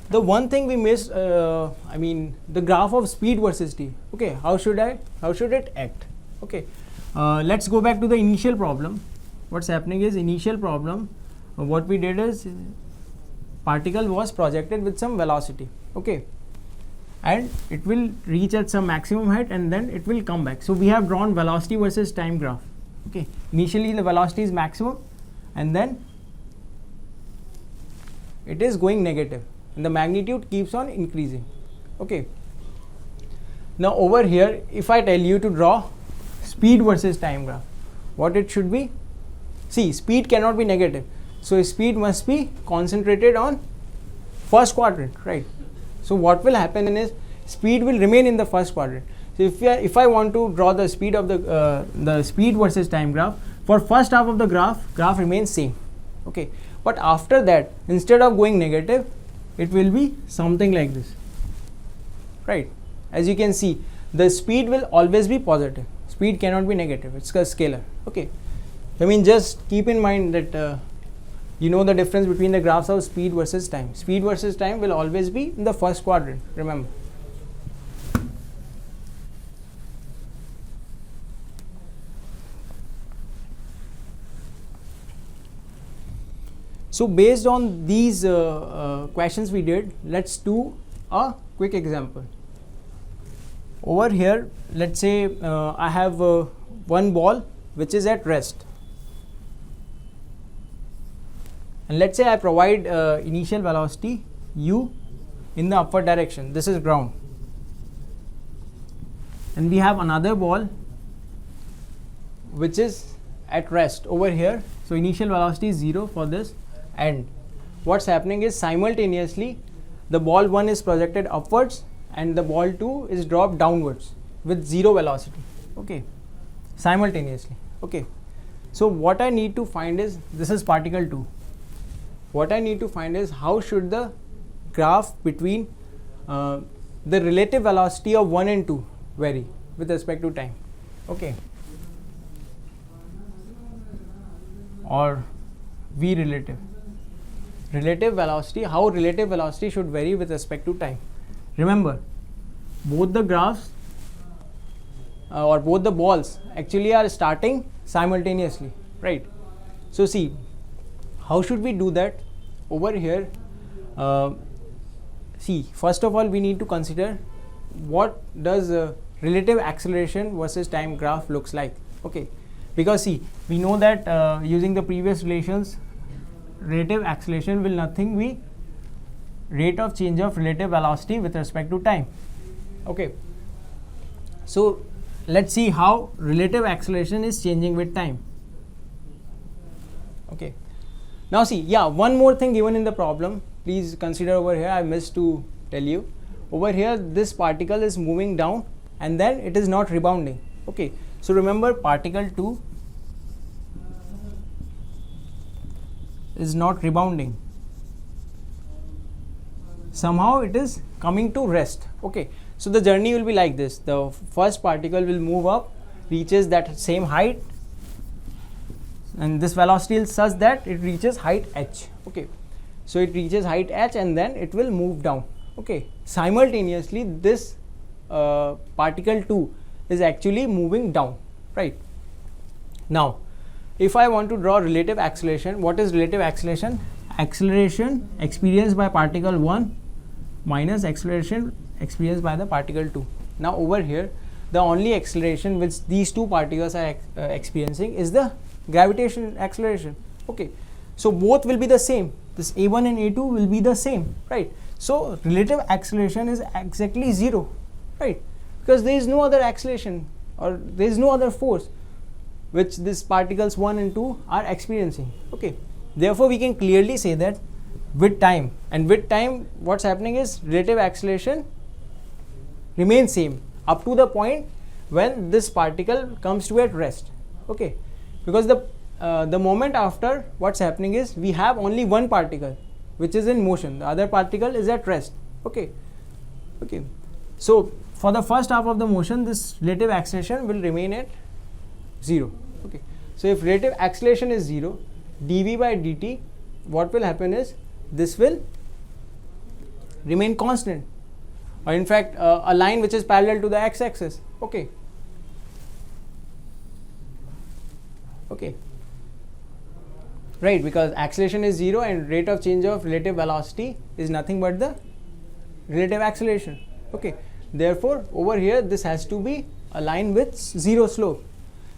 the one thing we missed, I mean the graph of speed versus t. Okay, how should it act? Okay, let's go back to the initial problem. What's happening is, initial problem, what we did is, particle was projected with some velocity, okay, and it will reach at some maximum height and then it will come back. So we have drawn velocity versus time graph. Okay, initially the velocity is maximum and then it is going negative and the magnitude keeps on increasing. Okay, now over here if I tell you to draw speed versus time graph, what it should be? See, speed cannot be negative, so speed must be concentrated on first quadrant, right? So what will happen is, speed will remain in the first quadrant. So if I want to draw the speed of the speed versus time graph, for first half of the graph remains same, okay, but after that, instead of going negative, it will be something like this, right? As you can see, the speed will always be positive. Speed cannot be negative, it's a scalar. Okay, I mean, just keep in mind that you know the difference between the graphs of speed versus time. Speed versus time will always be in the first quadrant, remember. So based on these questions we did, let's do a quick example. Over here, let's say I have one ball which is at rest, and let's say I provide initial velocity u in the upward direction. This is ground, and we have another ball which is at rest over here. So initial velocity is 0 for this, and what's happening is, simultaneously the ball 1 is projected upwards and the ball 2 is dropped downwards with 0 velocity, okay, simultaneously. Okay, so what I need to find is, this is particle 2. What I need to find is, how should the graph between the relative velocity of 1 and 2 vary with respect to time, okay, or v relative velocity, how relative velocity should vary with respect to time. Remember, both the graphs or both the balls actually are starting simultaneously, right? So see, how should we do that? Over here, see, first of all we need to consider what does relative acceleration versus time graph looks like, okay, because see, we know that using the previous relations, relative acceleration will nothing be rate of change of relative velocity with respect to time, okay. So let's see how relative acceleration is changing with time, okay. Now see, yeah, one more thing given in the problem, please consider over here, I missed to tell you. Over here, this particle is moving down and then it is not rebounding, okay. So remember, particle 2 is not rebounding, somehow it is coming to rest, okay. So the journey will be like this: the first particle will move up, reaches that same height, and this velocity is such that it reaches height h, okay. So it reaches height h and then it will move down, okay. Simultaneously this particle 2 is actually moving down, right? Now if I want to draw relative acceleration, what is relative acceleration? Acceleration experienced by particle 1 minus acceleration experienced by the particle 2. Now over here, the only acceleration which these two particles are experiencing is the gravitational acceleration, okay. So both will be the same, this a1 and a2 will be the same, right? So relative acceleration is exactly 0, right, because there is no other acceleration or there is no other force which these particles 1 and 2 are experiencing, okay. Therefore we can clearly say that with time, and with time what's happening is, relative acceleration remains same up to the point when this particle comes to at rest, okay, because the moment after, what's happening is, we have only one particle which is in motion, the other particle is at rest, okay. So for the first half of the motion, this relative acceleration will remain at 0, okay. So if relative acceleration is 0, dv by dt, what will happen is, this will remain constant, or in fact a line which is parallel to the x-axis. Okay. Okay. Right, because acceleration is 0 and rate of change of relative velocity is nothing but the relative acceleration. Okay. Therefore, over here this has to be a line with 0 slope.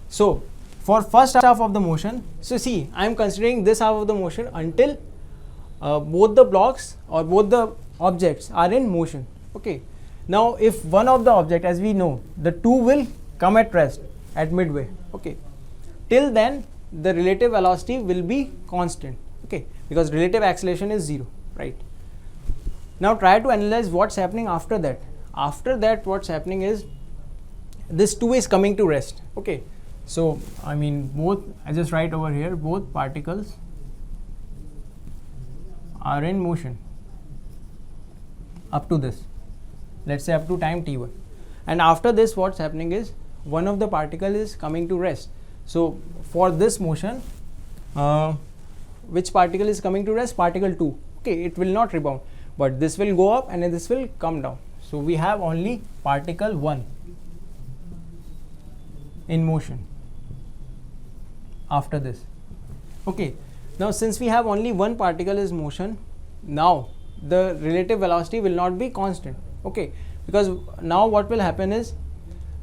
So, for first half of the motion, so see, I am considering this half of the motion until both the blocks or both the objects are in motion. Okay. Now, if one of the object, as we know, the two will come at rest at midway. Okay. Till then, the relative velocity will be constant. Okay, because relative acceleration is 0, right? Now, try to analyze what's happening after that. After that, what's happening is this 2 is coming to rest. Okay. So, I mean, both, I just write over here, both particles are in motion up to this, let's say up to time t1. And after this, what's happening is one of the particle is coming to rest. So, for this motion, which particle is coming to rest? Particle 2. Okay, it will not rebound, but this will go up and then this will come down. So, we have only particle 1 in motion after this. Okay. Now, since we have only one particle is motion, now the relative velocity will not be constant. Okay, because now what will happen is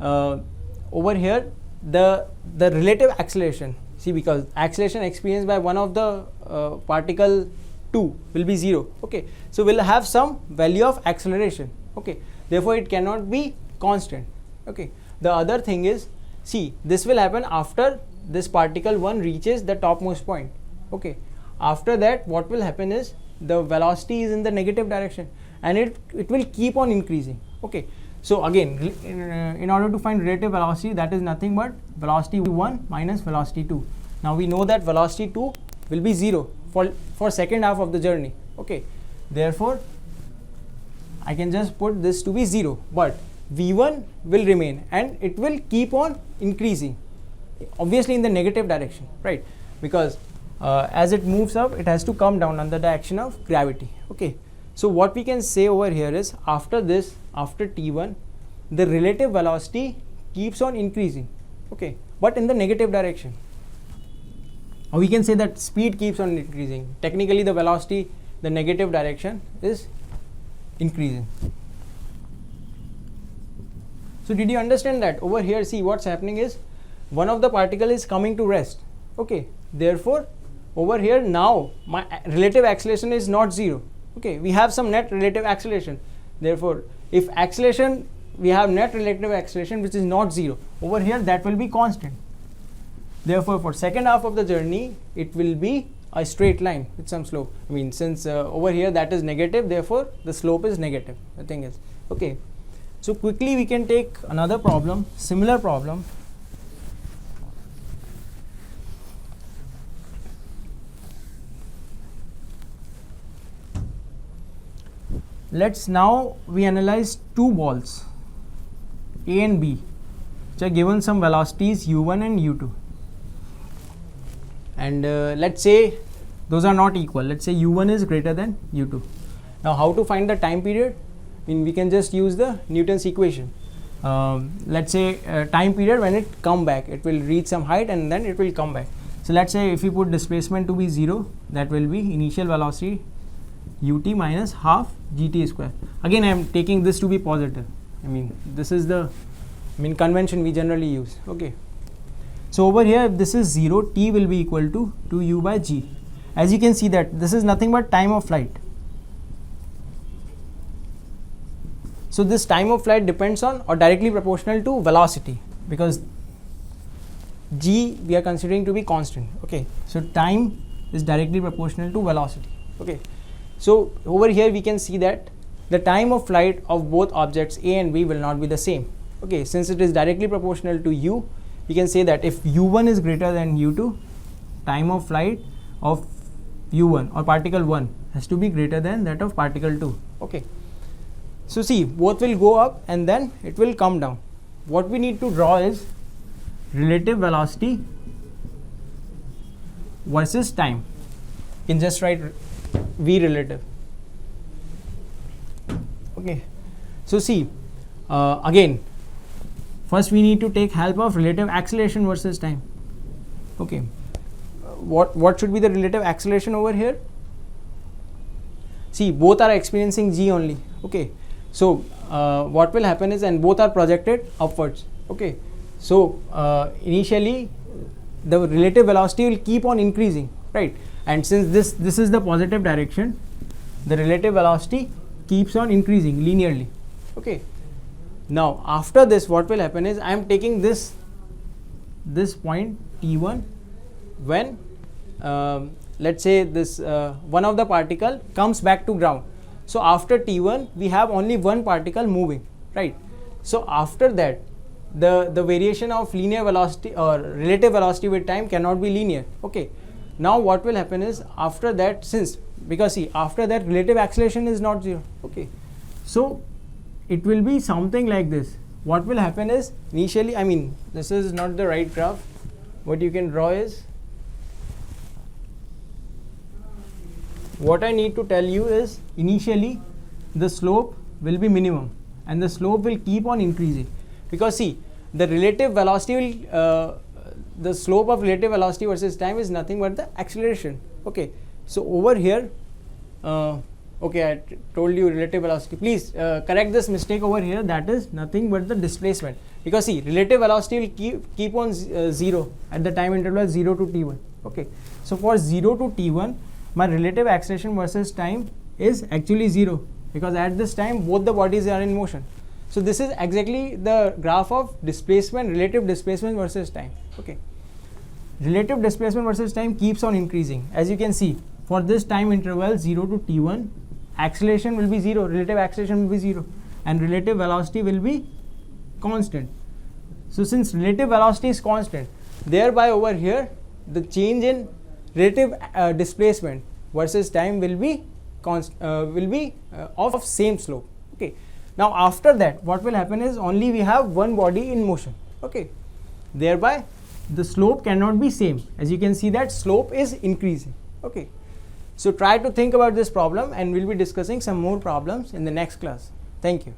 over here the relative acceleration, see, because acceleration experienced by one of the particle 2 will be 0. Okay, so we'll have some value of acceleration. Okay, therefore it cannot be constant. Okay, the other thing is, see, this will happen after this particle 1 reaches the topmost point. Okay, after that what will happen is the velocity is in the negative direction and it will keep on increasing. Okay, so again, in order to find relative velocity, that is nothing but velocity 1 minus velocity 2. Now we know that velocity 2 will be 0 for second half of the journey. Okay, therefore I can just put this to be 0, but v1 will remain and it will keep on increasing, obviously in the negative direction, right? Because as it moves up, it has to come down under the action of gravity. Okay, so what we can say over here is, after this, after t1, the relative velocity keeps on increasing. Okay, but in the negative direction. Or we can say that speed keeps on increasing. Technically, the velocity, the negative direction is increasing. So did you understand that? Over here, see, what's happening is one of the particle is coming to rest. Okay, therefore over here now my relative acceleration is not 0. Okay, we have some net relative acceleration. Therefore, if acceleration, we have net relative acceleration which is not 0, over here that will be constant. Therefore, for second half of the journey, it will be a straight line with some slope. I mean, since over here that is negative, therefore the slope is negative. The thing is, okay. So quickly we can take another problem, similar problem. Let's now we analyze two balls A and B, which are given some velocities u1 and u2, and let's say those are not equal. Let's say u1 is greater than u2. Now how to find the time period? I mean, we can just use the Newton's equation. Let's say time period when it come back, it will reach some height and then it will come back. So let's say if we put displacement to be 0, that will be initial velocity ut minus half gt square. Again, I am taking this to be positive. I mean, this is the convention we generally use. Okay. So over here, if this is 0, t will be equal to 2u by g. As you can see that this is nothing but time of flight. So this time of flight depends on or directly proportional to velocity, because g we are considering to be constant. Okay, so time is directly proportional to velocity. Okay, so over here we can see that the time of flight of both objects A and B will not be the same. Okay, since it is directly proportional to u, we can say that if u1 is greater than u2, time of flight of u1 or particle 1 has to be greater than that of particle 2. Okay. So see, both will go up and then it will come down. What we need to draw is relative velocity versus time. You can just write v relative. Okay, so see, again, first we need to take help of relative acceleration versus time. Okay, what should be the relative acceleration over here? See, both are experiencing g only. Okay, so what will happen is, and both are projected upwards. Okay, so initially the relative velocity will keep on increasing, right? And since this is the positive direction, the relative velocity keeps on increasing linearly. Okay, now after this, what will happen is, I am taking this point t1 when let's say this one of the particle comes back to ground. So after t1 we have only one particle moving, right? So after that the variation of linear velocity or relative velocity with time cannot be linear. Okay, now what will happen is, after that, since, because see, after that relative acceleration is not 0. Okay, so it will be something like this. What will happen is, initially, I mean, this is not the right graph. What you can draw is, what I need to tell you is, initially the slope will be minimum and the slope will keep on increasing, because see, the relative velocity will the slope of relative velocity versus time is nothing but the acceleration. Okay, so over here, okay, I told you relative velocity. Please correct this mistake over here. That is nothing but the displacement, because see, relative velocity will keep on 0 at the time interval 0 to t1. Okay, so for 0 to t1, my relative acceleration versus time is actually 0, because at this time both the bodies are in motion. So this is exactly the graph of displacement, relative displacement versus time. Okay, relative displacement versus time keeps on increasing. As you can see, for this time interval 0 to t1, acceleration will be 0, relative acceleration will be 0, and relative velocity will be constant. So since relative velocity is constant, thereby over here the change in relative displacement versus time will be of same slope. Okay, now after that what will happen is, only we have one body in motion. Okay, thereby the slope cannot be same. As you can see, that slope is increasing. Okay, so try to think about this problem, and we'll be discussing some more problems in the next class. Thank you.